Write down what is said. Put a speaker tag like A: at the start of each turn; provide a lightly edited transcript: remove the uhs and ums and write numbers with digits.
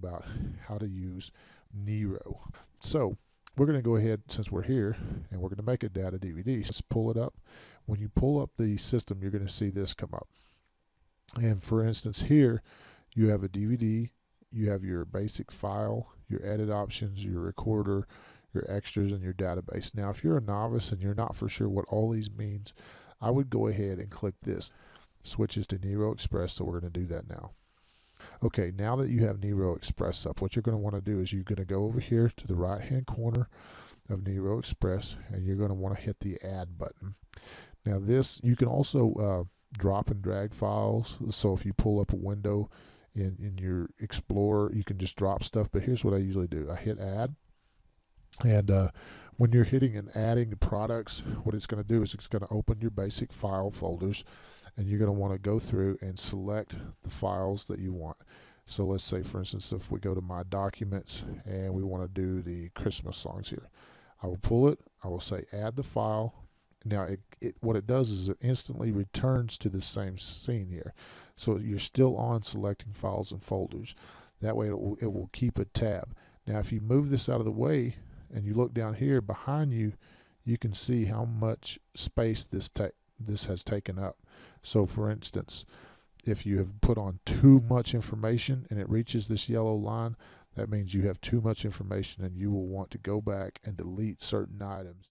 A: about how to use Nero. So we're going to go ahead, since we're here, and we're going to make a data DVD. Let's pull it up. When you pull up the system, you're going to see this come up. And for instance, here you have a DVD, you have your basic file, your edit options, your recorder, your extras, and your database. Now, if you're a novice and you're not for sure what all these means, I would go ahead and click this. Switches to Nero Express, so we're going to do that now. Okay, now that you have Nero Express up, what you're going to want to do is you're going to go over here to the right hand corner of Nero Express, and you're going to want to hit the add button. Now this, you can also drop and drag files, so if you pull up a window in your Explorer, you can just drop stuff, but here's what I usually do. I hit add, and when you're hitting and adding products, what it's going to do is it's going to open your basic file folders, and you're going to want to go through and select the files that you want. So let's say, for instance, if we go to my documents and we want to do the Christmas songs here, I will pull it, I will say add the file. Now what it does is it instantly returns to the same scene here. So you're still on selecting files and folders. That way it will keep a tab. Now if you move this out of the way and you look down here behind you, you can see how much space this has taken up. So for instance, if you have put on too much information and it reaches this yellow line, that means you have too much information and you will want to go back and delete certain items.